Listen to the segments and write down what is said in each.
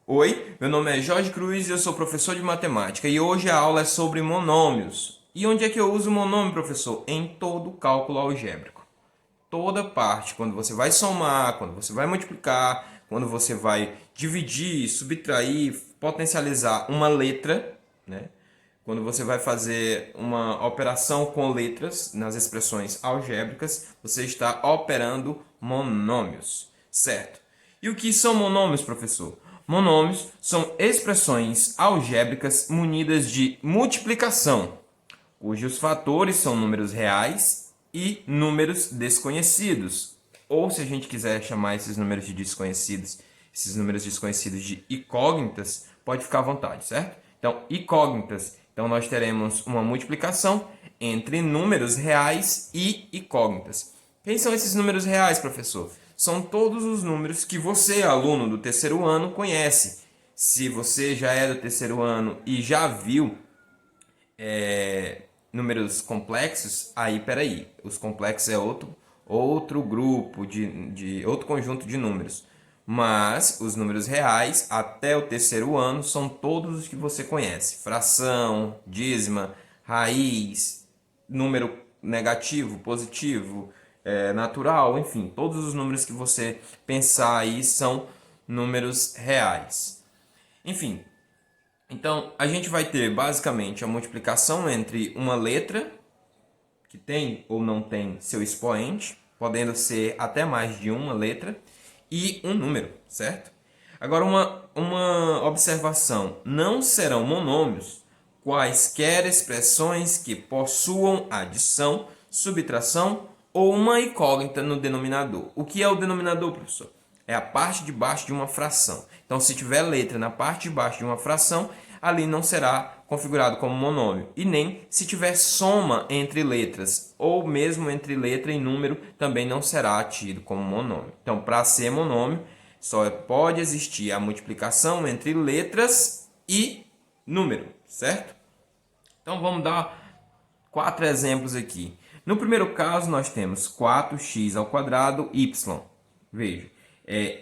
Oi, meu nome é Jorge Cruz e eu sou professor de matemática e hoje a aula é sobre monômios. E onde é que eu uso monômio, professor? Em todo cálculo algébrico. Toda parte, quando você vai somar, quando você vai multiplicar, quando você vai dividir, subtrair, potencializar uma letra, né? Quando você vai fazer uma operação com letras nas expressões algébricas, você está operando monômios, certo? E o que são monômios, professor? Monômios são expressões algébricas munidas de multiplicação, cujos fatores são números reais e números desconhecidos. Ou, se a gente quiser chamar esses números desconhecidos de incógnitas, pode ficar à vontade, certo? Então, incógnitas. Então, nós teremos uma multiplicação entre números reais e incógnitas. Quem são esses números reais, professor? São todos os números que você, aluno do terceiro ano, conhece. Se você já é do terceiro ano e já viu números complexos, aí peraí, os complexos é outro grupo de outro conjunto de números. Mas os números reais até o terceiro ano são todos os que você conhece: fração, dízima, raiz, número negativo, positivo, natural, enfim, todos os números que você pensar aí são números reais. Enfim, então, a gente vai ter basicamente a multiplicação entre uma letra, que tem ou não tem seu expoente, podendo ser até mais de uma letra, e um número, certo? Agora, uma observação: não serão monômios quaisquer expressões que possuam adição, subtração ou uma incógnita no denominador. O que é o denominador, professor? É a parte de baixo de uma fração. Então, se tiver letra na parte de baixo de uma fração, ali não será configurado como monômio. E nem se tiver soma entre letras, ou mesmo entre letra e número, também não será tido como monômio. Então, para ser monômio, só pode existir a multiplicação entre letras e número, certo? Então, vamos dar 4 exemplos aqui. No primeiro caso, nós temos 4x ao quadrado y. Veja,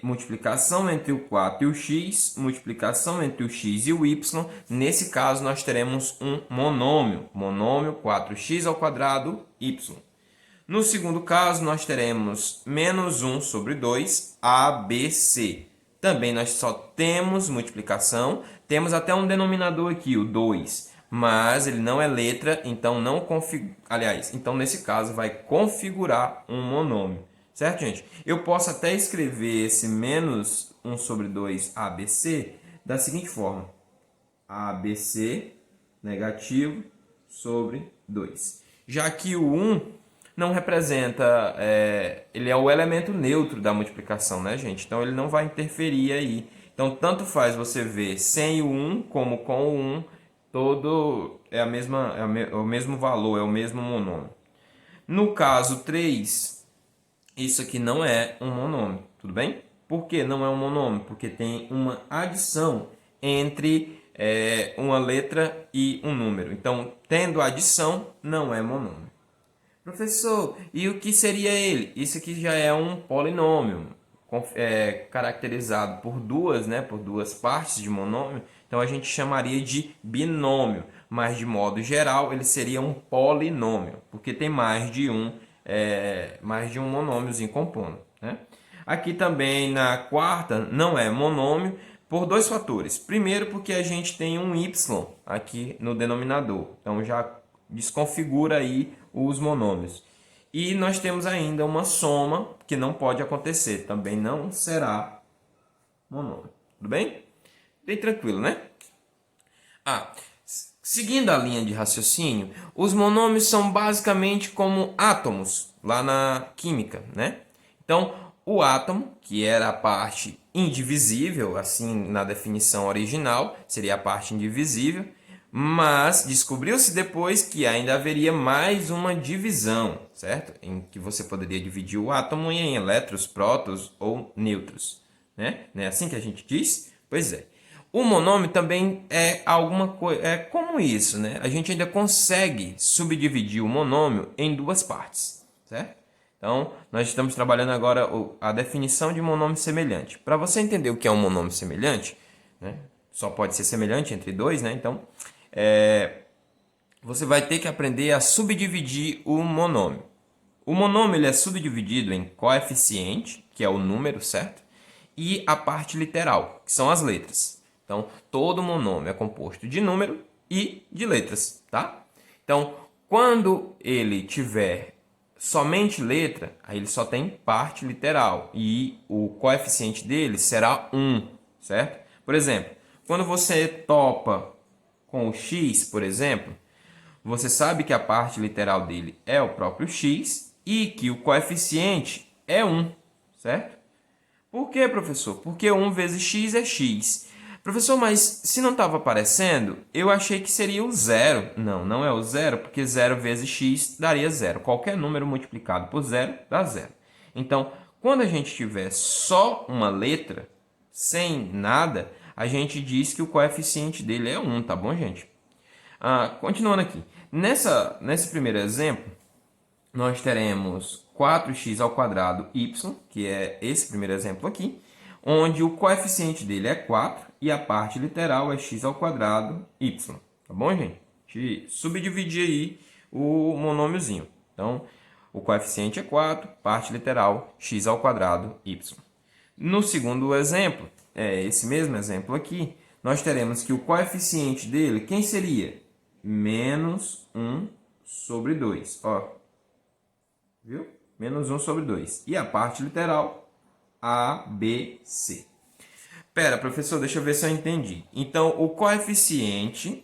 multiplicação entre o 4 e o x, multiplicação entre o x e o y. Nesse caso, nós teremos um monômio. Monômio 4x ao quadrado y. No segundo caso, nós teremos menos 1 sobre 2, ABC. Também nós só temos multiplicação, temos até um denominador aqui, o 2, mas ele não é letra, então não configura. Aliás, então nesse caso vai configurar um monômio, certo, gente? Eu posso até escrever esse menos 1 sobre 2 ABC da seguinte forma: ABC negativo sobre 2. Já que o 1 não representa, ele é o elemento neutro da multiplicação, né, gente? Então ele não vai interferir aí. Então tanto faz você ver sem o 1 como com o 1, todo é a mesma, é o mesmo valor, é o mesmo monômio. No caso 3, isso aqui não é um monômio, tudo bem? Por que não é um monômio? Porque tem uma adição entre uma letra e um número. Então, tendo adição, não é monômio. Professor, e o que seria ele? Isso aqui já é um polinômio, caracterizado por duas, né, por duas partes de monômio. Então a gente chamaria de binômio, mas de modo geral ele seria um polinômio, porque tem mais de um monômiozinho compondo, né? Aqui também na quarta não é monômio por dois fatores. Primeiro, porque a gente tem um y aqui no denominador, então já desconfigura aí os monômios. E nós temos ainda uma soma que não pode acontecer, também não será monômio. Tudo bem? Bem tranquilo, né? Seguindo a linha de raciocínio, os monômios são basicamente como átomos lá na química, né? Então, o átomo, que era a parte indivisível, assim na definição original, seria a parte indivisível, mas descobriu-se depois que ainda haveria mais uma divisão, certo? Em que você poderia dividir o átomo em elétrons, prótons ou nêutrons, né? Não é assim que a gente diz? Pois é. O monômio também é alguma coisa, é como isso, né? A gente ainda consegue subdividir o monômio em duas partes, certo? Então, nós estamos trabalhando agora a definição de monômio semelhante. Para você entender o que é um monômio semelhante, né? Só pode ser semelhante entre dois, né? Então, você vai ter que aprender a subdividir o monômio. O monômio ele é subdividido em coeficiente, que é o número, certo? E a parte literal, que são as letras. Então, todo monômio é composto de número e de letras, tá? Então, quando ele tiver somente letra, aí ele só tem parte literal e o coeficiente dele será 1, certo? Por exemplo, quando você topa com o x, por exemplo, você sabe que a parte literal dele é o próprio x e que o coeficiente é 1, certo? Por quê, professor? Porque 1 vezes x é x. Professor, mas se não estava aparecendo, eu achei que seria o zero. Não, não é o zero, porque 0 vezes x daria zero. Qualquer número multiplicado por zero dá zero. Então, quando a gente tiver só uma letra, sem nada, a gente diz que o coeficiente dele é 1, tá bom, gente? Continuando aqui. Nesse primeiro exemplo, nós teremos 4x ao quadrado y, que é esse primeiro exemplo aqui, onde o coeficiente dele é 4 e a parte literal é x ao quadrado y. Tá bom, gente? A gente subdividir aí o monômiozinho. Então, o coeficiente é 4, parte literal x ao quadrado y. No segundo exemplo, esse mesmo exemplo aqui, nós teremos que o coeficiente dele, quem seria? Menos 1 sobre 2. Ó, viu? Menos 1 sobre 2. E a parte literal, A, B, C. Pera, professor, deixa eu ver se eu entendi. Então, o coeficiente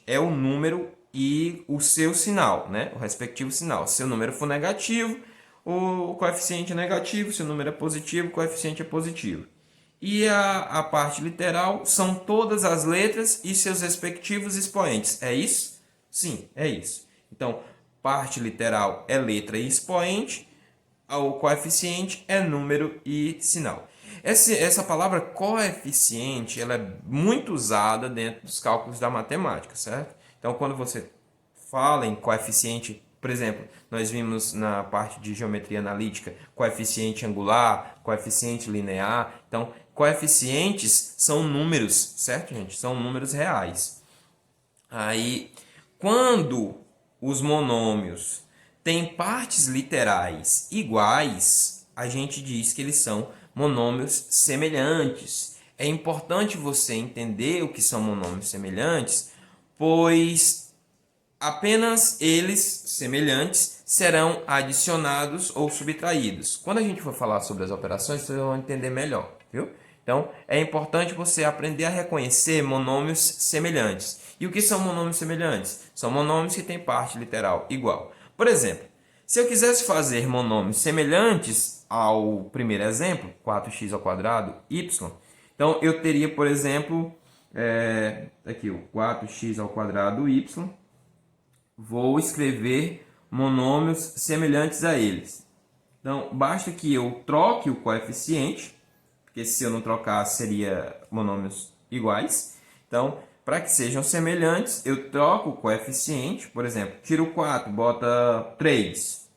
é o número e o seu sinal, né? O respectivo sinal. Se o número for negativo, o coeficiente é negativo. Se o número é positivo, o coeficiente é positivo. E a parte literal são todas as letras e seus respectivos expoentes. É isso? Sim, é isso. Então, parte literal é letra e expoente, o coeficiente é número e sinal. Essa palavra coeficiente ela é muito usada dentro dos cálculos da matemática, certo? Então, quando você fala em coeficiente, por exemplo, nós vimos na parte de geometria analítica coeficiente angular, coeficiente linear. Então, coeficientes são números, certo, gente? São números reais. Aí, quando os monômios têm partes literais iguais, a gente diz que eles são monômios semelhantes. É importante você entender o que são monômios semelhantes, pois apenas eles, semelhantes, serão adicionados ou subtraídos. Quando a gente for falar sobre as operações, vocês vão entender melhor, viu? Então, é importante você aprender a reconhecer monômios semelhantes. E o que são monômios semelhantes? São monômios que têm parte literal igual. Por exemplo, se eu quisesse fazer monômios semelhantes ao primeiro exemplo, 4x ao quadrado, y, então eu teria, por exemplo, aqui o 4x ao quadrado y, vou escrever monômios semelhantes a eles. Então, basta que eu troque o coeficiente, porque se eu não trocar, seria monômios iguais. Então, para que sejam semelhantes, eu troco o coeficiente, por exemplo, tiro 4, bota 3,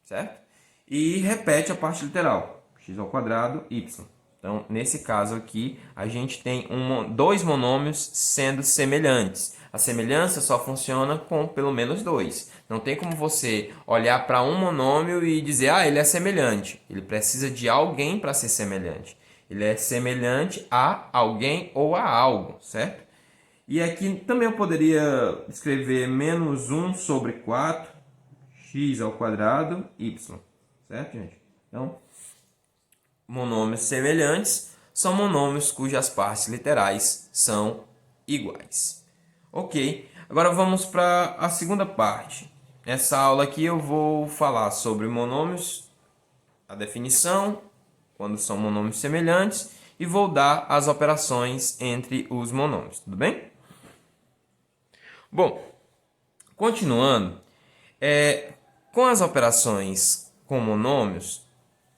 certo? E repete a parte literal, x ao quadrado, y. Então, nesse caso aqui, a gente tem dois monômios sendo semelhantes. A semelhança só funciona com pelo menos dois. Não tem como você olhar para um monômio e dizer, ele é semelhante. Ele precisa de alguém para ser semelhante. Ele é semelhante a alguém ou a algo, certo? E aqui também eu poderia escrever menos 1 sobre 4, x ao quadrado, y. Certo, gente? Então, monômios semelhantes são monômios cujas partes literais são iguais. Ok, agora vamos para a segunda parte. Nessa aula aqui eu vou falar sobre monômios, a definição, quando são monômios semelhantes, e vou dar as operações entre os monômios, tudo bem? Bom, continuando, com as operações com monômios,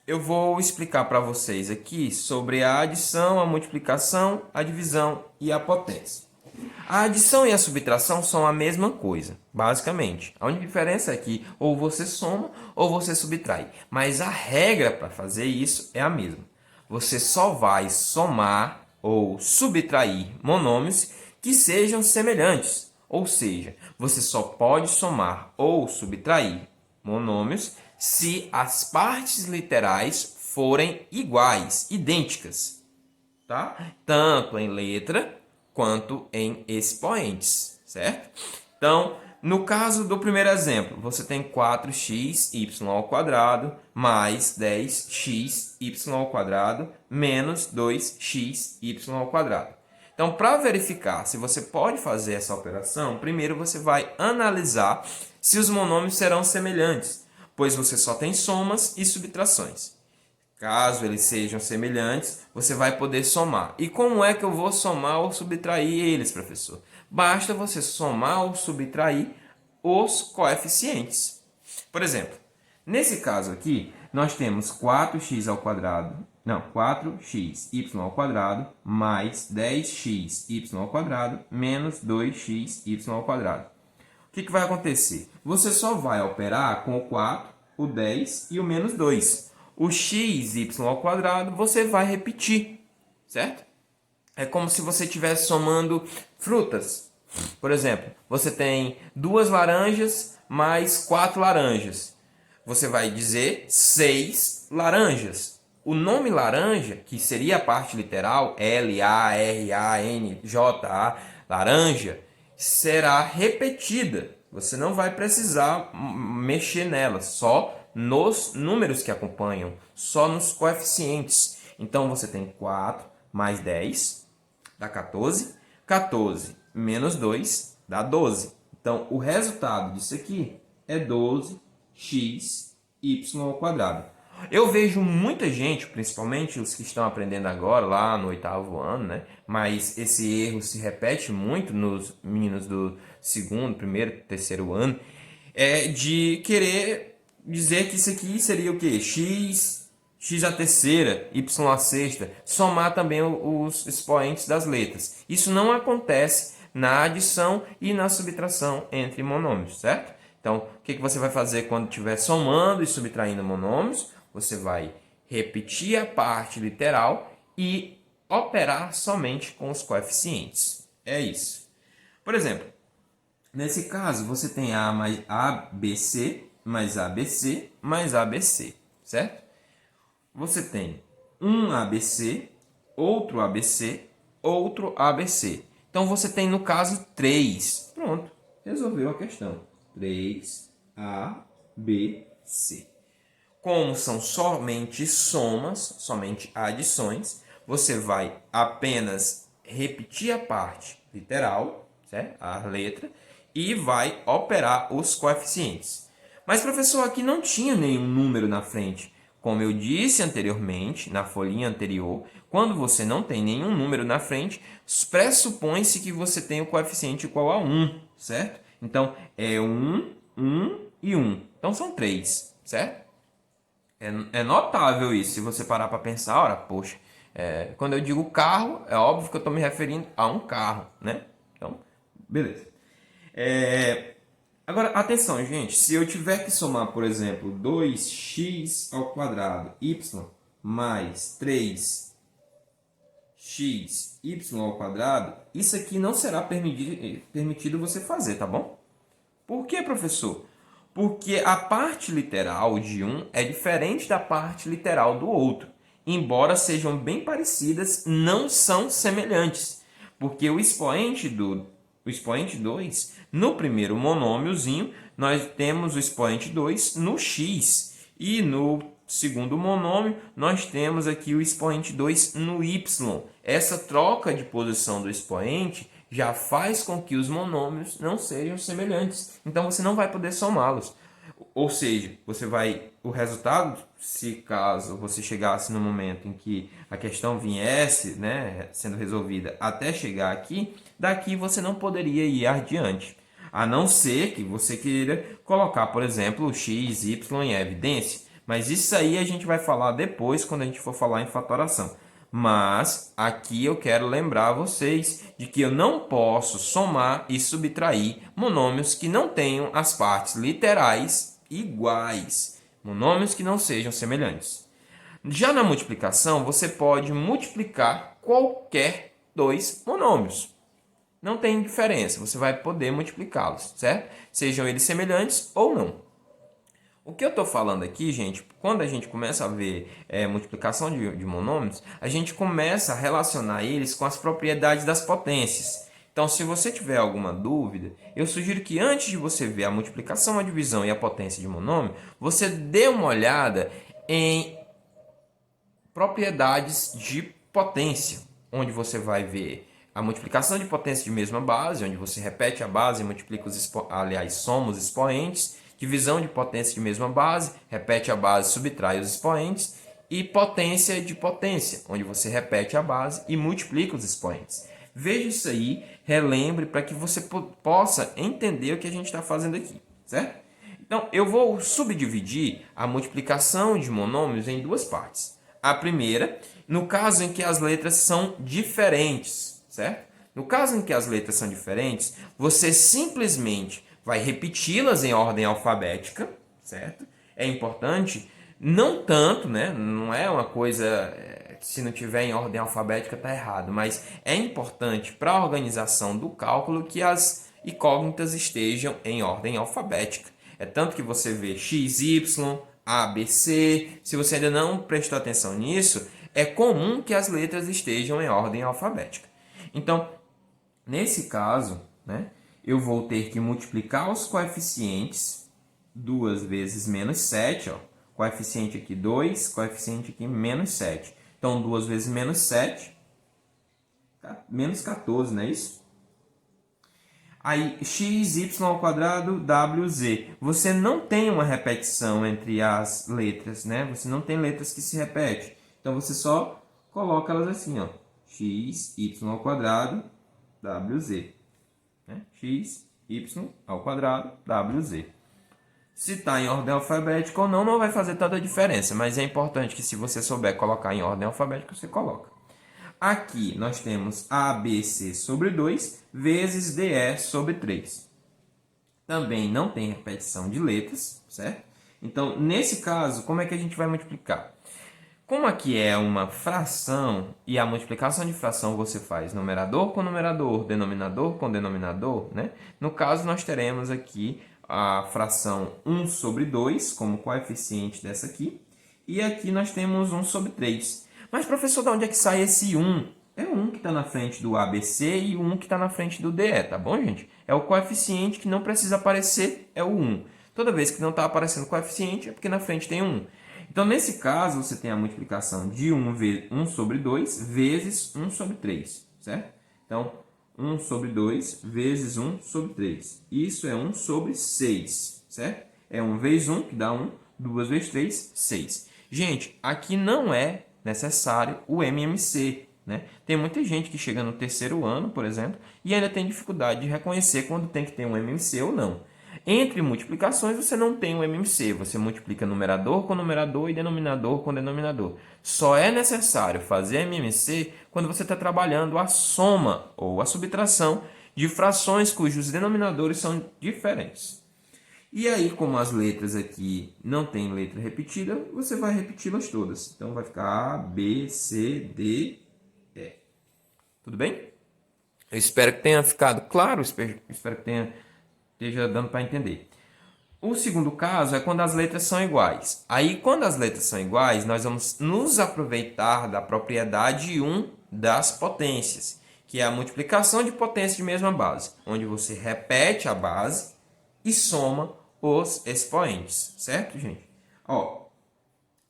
eu vou explicar para vocês aqui sobre a adição, a multiplicação, a divisão e a potência. A adição e a subtração são a mesma coisa, basicamente. A única diferença é que ou você soma ou você subtrai. Mas a regra para fazer isso é a mesma. Você só vai somar ou subtrair monômios que sejam semelhantes. Ou seja, você só pode somar ou subtrair monômios se as partes literais forem iguais, idênticas, tá? Tanto em letra quanto em expoentes, certo? Então, no caso do primeiro exemplo, você tem 4xy ao quadrado mais 10xy ao quadrado menos 2xy ao quadrado. Então, para verificar se você pode fazer essa operação, primeiro você vai analisar se os monômios serão semelhantes, pois você só tem somas e subtrações. Caso eles sejam semelhantes, você vai poder somar. E como é que eu vou somar ou subtrair eles, professor? Basta você somar ou subtrair os coeficientes. Por exemplo, nesse caso aqui, nós temos 4x ao quadrado, não, 4xy ao quadrado mais 10xy ao quadrado menos 2xy ao quadrado. O que vai acontecer? Você só vai operar com o 4, o 10 e o menos 2. O xy ao quadrado você vai repetir, certo? É como se você estivesse somando frutas. Por exemplo, você tem 2 laranjas mais 4 laranjas. Você vai dizer 6 laranjas. O nome laranja, que seria a parte literal, L-A-R-A-N-J-A, laranja, será repetida. Você não vai precisar mexer nela, só nos números que acompanham, só nos coeficientes. Então, você tem 4 mais 10, dá 14. 14 menos 2 dá 12. Então, o resultado disso aqui é 12xy ao quadrado. Eu vejo muita gente, principalmente os que estão aprendendo agora, lá no 8º ano, né? Mas esse erro se repete muito nos meninos do 2º, 1º, 3º ano, de querer dizer que isso aqui seria o quê? X à terceira, y à sexta, somar também os expoentes das letras. Isso não acontece na adição e na subtração entre monômios, certo? Então, o que você vai fazer quando estiver somando e subtraindo monômios? Você vai repetir a parte literal e operar somente com os coeficientes. É isso. Por exemplo, nesse caso, você tem A mais ABC mais ABC mais ABC, certo? Você tem um ABC, outro ABC, outro ABC. Então, você tem, no caso, 3. Pronto, resolveu a questão. 3ABC. Como são somente somas, somente adições, você vai apenas repetir a parte literal, certo? A letra, e vai operar os coeficientes. Mas, professor, aqui não tinha nenhum número na frente. Como eu disse anteriormente, na folhinha anterior, quando você não tem nenhum número na frente, pressupõe-se que você tem o coeficiente igual a 1, certo? Então, é 1, 1 e 1. Então, são 3, certo? É notável isso, se você parar para pensar, ora, poxa, quando eu digo carro, é óbvio que eu estou me referindo a um carro, né? Então, beleza. Agora, atenção, gente, se eu tiver que somar, por exemplo, 2x ao quadrado y mais 3xy ao quadrado, isso aqui não será permitido você fazer, tá bom? Por que, professor? Porque a parte literal de um é diferente da parte literal do outro. Embora sejam bem parecidas, não são semelhantes. Porque o expoente 2, no primeiro monômiozinho, nós temos o expoente 2 no x. E no segundo monômio, nós temos aqui o expoente 2 no y. Essa troca de posição do expoente já faz com que os monômios não sejam semelhantes. Então, você não vai poder somá-los. Ou seja, o resultado, se caso você chegasse no momento em que a questão viesse, né, sendo resolvida até chegar aqui, daqui você não poderia ir adiante. A não ser que você queira colocar, por exemplo, o x, y em evidência. Mas isso aí a gente vai falar depois, quando a gente for falar em fatoração. Mas aqui eu quero lembrar vocês de que eu não posso somar e subtrair monômios que não tenham as partes literais iguais, monômios que não sejam semelhantes. Já na multiplicação, você pode multiplicar qualquer dois monômios. Não tem diferença, você vai poder multiplicá-los, certo? Sejam eles semelhantes ou não. O que eu estou falando aqui, gente, quando a gente começa a ver multiplicação de monômios, a gente começa a relacionar eles com as propriedades das potências. Então, se você tiver alguma dúvida, eu sugiro que antes de você ver a multiplicação, a divisão e a potência de monômio, você dê uma olhada em propriedades de potência, onde você vai ver a multiplicação de potência de mesma base, onde você repete a base e multiplica soma os expoentes, divisão de potência de mesma base, repete a base, subtrai os expoentes, e potência de potência, onde você repete a base e multiplica os expoentes. Veja isso aí, relembre para que você possa entender o que a gente está fazendo aqui, certo? Então, eu vou subdividir a multiplicação de monômios em duas partes. A primeira, no caso em que as letras são diferentes, certo? No caso em que as letras são diferentes, você simplesmente vai repeti-las em ordem alfabética, certo? É importante, não tanto, né? Não é uma coisa, se não tiver em ordem alfabética está errado, mas é importante para a organização do cálculo que as incógnitas estejam em ordem alfabética. É tanto que você vê x, y, a, B, C. Se você ainda não prestou atenção nisso, é comum que as letras estejam em ordem alfabética. Então, nesse caso, né, eu vou ter que multiplicar os coeficientes 2 vezes menos 7. Ó. Coeficiente aqui 2, coeficiente aqui menos 7. Então, 2 vezes menos 7, menos 14, não é isso? Aí, x, y ao quadrado, w, z. Você não tem uma repetição entre as letras, né? Você não tem letras que se repetem. Então, você só coloca elas assim, ó. X, y ao quadrado, w, z. Né? X, y ao quadrado, w, z. Se está em ordem alfabética ou não, não vai fazer tanta diferença. Mas é importante que se você souber colocar em ordem alfabética, você coloca. Aqui nós temos ABC sobre 2 vezes DE sobre 3. Também não tem repetição de letras, certo? Então, nesse caso, como é que a gente vai multiplicar? Como aqui é uma fração e a multiplicação de fração você faz numerador com numerador, denominador com denominador, né? No caso, nós teremos aqui a fração 1 sobre 2 como coeficiente dessa aqui. E aqui nós temos 1 sobre 3. Mas, professor, de onde é que sai esse 1? É o 1 que está na frente do ABC e o 1 que está na frente do DE, tá bom, gente? É o coeficiente que não precisa aparecer, é o 1. Toda vez que não está aparecendo coeficiente, é porque na frente tem 1. Então, nesse caso, você tem a multiplicação de 1 sobre 2 vezes 1 sobre 3, certo? Então, 1 sobre 2 vezes 1 sobre 3. Isso é 1 sobre 6, certo? É 1 vezes 1, que dá 1. 2 vezes 3, 6. Gente, aqui não é necessário o MMC, né? Tem muita gente que chega no terceiro ano, por exemplo, e ainda tem dificuldade de reconhecer quando tem que ter um MMC ou não. Entre multiplicações, você não tem um MMC, você multiplica numerador com numerador e denominador com denominador. Só é necessário fazer MMC quando você está trabalhando a soma ou a subtração de frações cujos denominadores são diferentes. E aí, como as letras aqui não tem letra repetida, você vai repeti-las todas. Então, vai ficar A, B, C, D, E. Tudo bem? Eu espero que tenha ficado claro, espero que esteja dando para entender. O segundo caso é quando as letras são iguais. Aí, quando as letras são iguais, nós vamos nos aproveitar da propriedade 1 das potências, que é a multiplicação de potência de mesma base, onde você repete a base e soma os expoentes, certo, gente? Ó,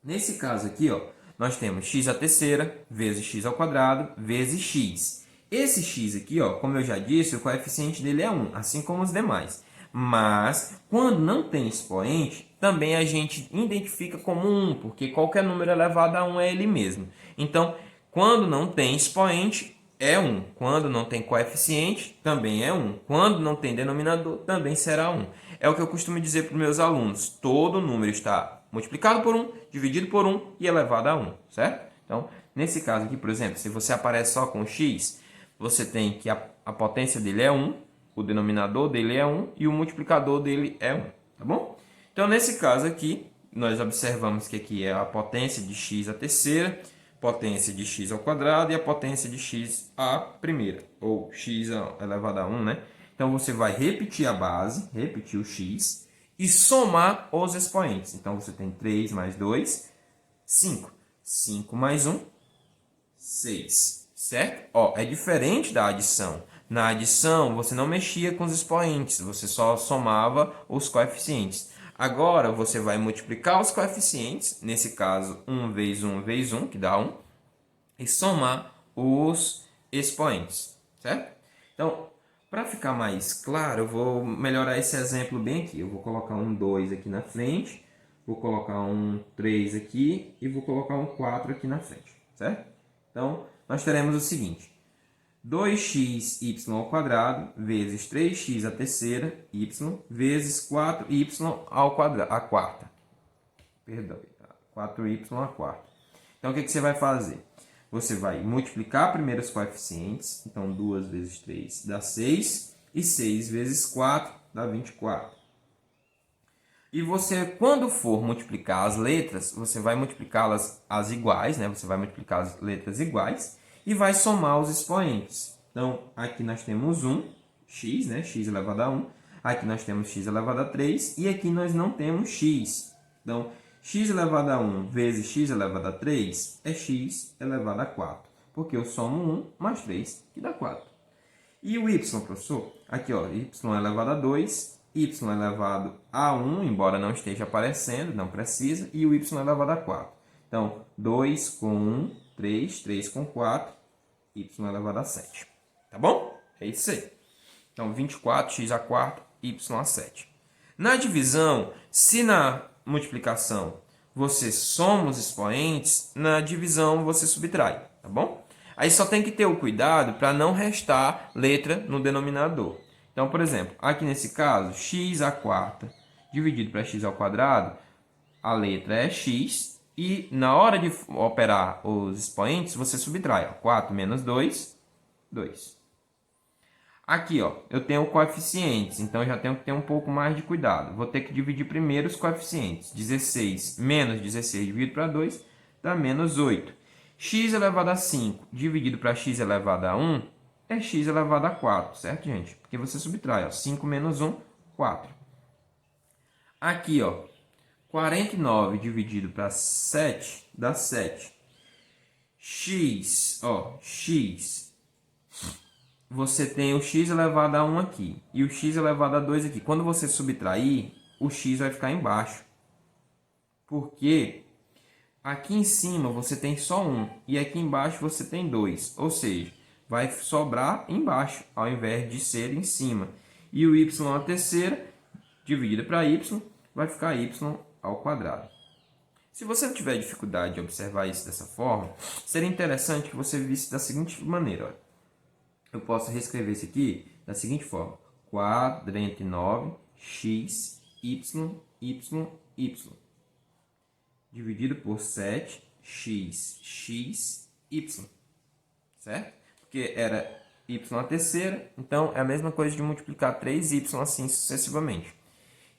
nesse caso aqui, ó, nós temos x à terceira vezes x ao quadrado vezes x. Esse x aqui, ó, como eu já disse, o coeficiente dele é 1, assim como os demais. Mas, quando não tem expoente, também a gente identifica como 1, porque qualquer número elevado a 1 é ele mesmo. Então, quando não tem expoente, é 1. Quando não tem coeficiente, também é 1. Quando não tem denominador, também será 1. É o que eu costumo dizer para os meus alunos. Todo número está multiplicado por 1, dividido por 1 e elevado a 1, certo? Então, nesse caso aqui, por exemplo, se você aparece só com x, você tem que a potência dele é 1, o denominador dele é 1 e o multiplicador dele é 1, tá bom? Então, nesse caso aqui, nós observamos que aqui é a potência de x à terceira potência de x ao quadrado e a potência de x à primeira, ou x elevado a 1, né? Então, você vai repetir a base, repetir o x, e somar os expoentes. Então, você tem 3 mais 2, 5. 5 mais 1, 6. Certo? Ó, é diferente da adição. Na adição, você não mexia com os expoentes, você só somava os coeficientes. Agora, você vai multiplicar os coeficientes, nesse caso, 1 vezes 1 vezes 1, que dá 1, e somar os expoentes, certo? Então, para ficar mais claro, eu vou melhorar esse exemplo bem aqui. Eu vou colocar um 2 aqui na frente, vou colocar um 3 aqui e vou colocar um 4 aqui na frente, certo? Então, nós teremos o seguinte: 2xy ao quadrado vezes 3x à terceira, y, vezes 4y ao quadrado, a quarta. Perdão, 4y à quarta. Então, o que você vai fazer? Você vai multiplicar primeiro os coeficientes. Então, 2 vezes 3 dá 6. E 6 vezes 4 dá 24. E você, quando for multiplicar as letras, você vai multiplicá-las as iguais, né? Você vai multiplicar as letras iguais e vai somar os expoentes. Então, aqui nós temos 1, x, né? X elevado a 1. Aqui nós temos x elevado a 3. E aqui nós não temos x. Então, x elevado a 1 vezes x elevado a 3 é x elevado a 4. Porque eu somo 1 mais 3, que dá 4. E o y, professor? Aqui, ó, y elevado a 2, y elevado a 1, embora não esteja aparecendo, não precisa, e o y elevado a 4. Então, 2 com 1, 3, 3 com 4, y elevado a 7. Tá bom? É isso aí. Então, 24, x a 4, y a 7. Na divisão, se na multiplicação você soma os expoentes, na divisão você subtrai, tá bom? Aí só tem que ter o cuidado para não restar letra no denominador. Então, por exemplo, aqui nesse caso, x à quarta dividido para x ao quadrado, a letra é x, e na hora de operar os expoentes, você subtrai. Ó, 4 menos 2, 2. Aqui, ó, eu tenho coeficientes, então eu já tenho que ter um pouco mais de cuidado. Vou ter que dividir primeiro os coeficientes. 16 menos 16 dividido para 2 dá menos 8. X elevado a 5 dividido para x elevado a 1 é x elevado a 4, certo, gente? Porque você subtrai, ó, 5 menos 1, 4. Aqui, ó, 49 dividido para 7 dá 7. X, ó, x, você tem o x elevado a 1 aqui e o x elevado a 2 aqui. Quando você subtrair, o x vai ficar embaixo. Porque aqui em cima você tem só 1 e aqui embaixo você tem 2. Ou seja, vai sobrar embaixo ao invés de ser em cima. E o y à terceira, dividido para y, vai ficar y ao quadrado. Se você não tiver dificuldade de observar isso dessa forma, seria interessante que você visse da seguinte maneira. Olha. Eu posso reescrever isso aqui da seguinte forma. 4 entre 9, x, y, y, y. Dividido por 7, x, x, y. Certo? Porque era y à terceira, então é a mesma coisa de multiplicar 3y assim sucessivamente.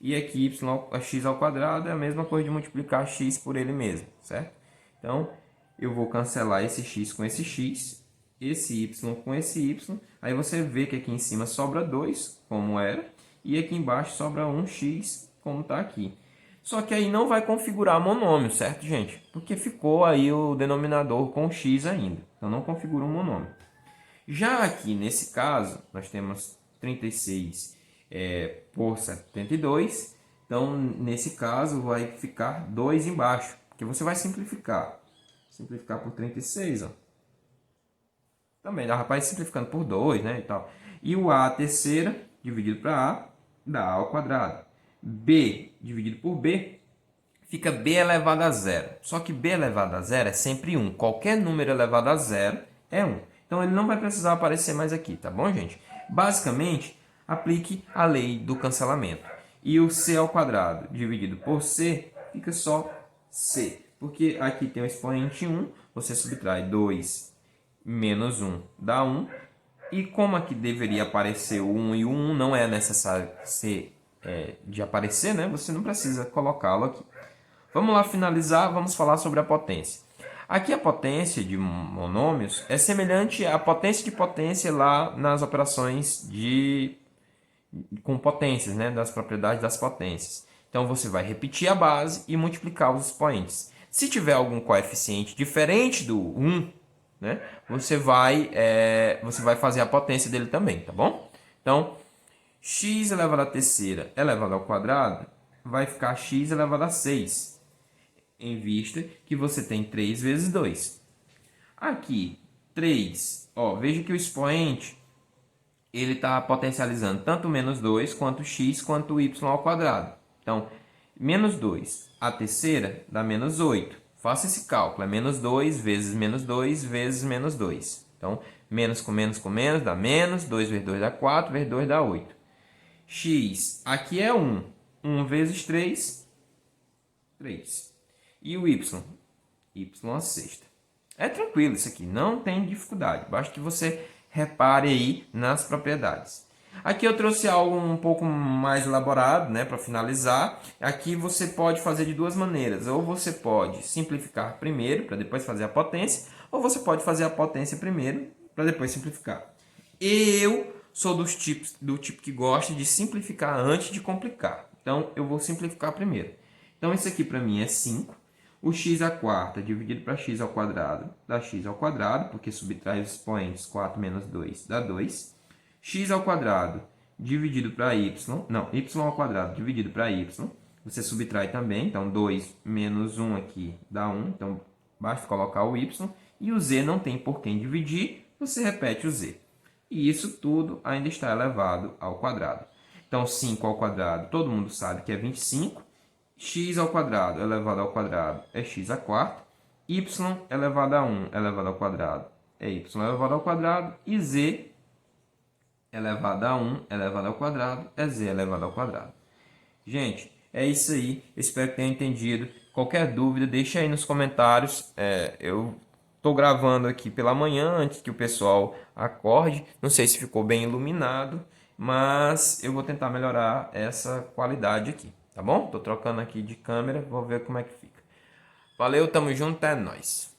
E aqui x ao quadrado é a mesma coisa de multiplicar x por ele mesmo, certo? Então, eu vou cancelar esse x com esse x, esse y com esse y, aí você vê que aqui em cima sobra 2, como era, e aqui embaixo sobra 1x, como está aqui. Só que aí não vai configurar monômio, certo, gente? Porque ficou aí o denominador com x ainda, então não configura um monômio. Já aqui, nesse caso, nós temos 36 por 72. Então, nesse caso, vai ficar 2 embaixo. Porque você vai simplificar. Simplificar por 36, ó. Também dá para ir simplificando por 2, né? E tal. E o a terceira, dividido para a, dá a ao quadrado. B dividido por b, fica b elevado a zero. Só que b elevado a zero é sempre 1. Qualquer número elevado a zero é 1. Então, ele não vai precisar aparecer mais aqui, tá bom, gente? Basicamente, aplique a lei do cancelamento. E o c ao quadrado dividido por c fica só c. Porque aqui tem o expoente 1, você subtrai 2 menos 1 dá 1. E como aqui deveria aparecer o 1 e o 1 não é necessário ser de aparecer, né? Você não precisa colocá-lo aqui. Vamos lá finalizar, vamos falar sobre a potência. Aqui a potência de monômios é semelhante à potência de potência lá nas operações com potências, né? Das propriedades das potências. Então você vai repetir a base e multiplicar os expoentes. Se tiver algum coeficiente diferente do 1, né? Você vai fazer a potência dele também, tá bom? Então, x elevado à terceira elevado ao quadrado vai ficar x elevado a 6, em vista que você tem 3 vezes 2. Aqui, 3, ó, veja que o expoente ele está potencializando tanto menos 2 quanto x quanto y ao quadrado. Então, menos 2 a terceira dá menos 8. Faça esse cálculo, é menos 2 vezes menos 2 vezes menos 2. Então, menos com menos dá menos, 2 vezes 2 dá 4, vezes 2 dá 8. X, aqui é 1. 1 vezes 3, 3. E o y? Y a sexta. É tranquilo isso aqui, não tem dificuldade. Basta que você repare aí nas propriedades. Aqui eu trouxe algo um pouco mais elaborado, né, para finalizar. Aqui você pode fazer de duas maneiras. Ou você pode simplificar primeiro, para depois fazer a potência. Ou você pode fazer a potência primeiro, para depois simplificar. Eu sou do tipo que gosta de simplificar antes de complicar. Então, eu vou simplificar primeiro. Então, isso aqui para mim é 5. O x à quarta dividido para x ao quadrado dá x ao quadrado, porque subtrai os expoentes 4 menos 2 dá 2. X ao quadrado dividido para y, não, y ao quadrado dividido para y, você subtrai também, então 2 menos 1 aqui dá 1, então basta colocar o y, e o z não tem por quem dividir, você repete o z. E isso tudo ainda está elevado ao quadrado. Então 5 ao quadrado, todo mundo sabe que é 25, x ao quadrado elevado ao quadrado é x à quarta, y elevado a 1 elevado ao quadrado é y elevado ao quadrado, e z elevado a 1 elevado ao quadrado é z elevado ao quadrado. Gente, é isso aí. Eu espero que tenha entendido. Qualquer dúvida, deixa aí nos comentários. Eu estou gravando aqui pela manhã, antes que o pessoal acorde. Não sei se ficou bem iluminado, mas eu vou tentar melhorar essa qualidade aqui, tá bom? Estou trocando aqui de câmera, vou ver como é que fica. Valeu, tamo junto, é nóis.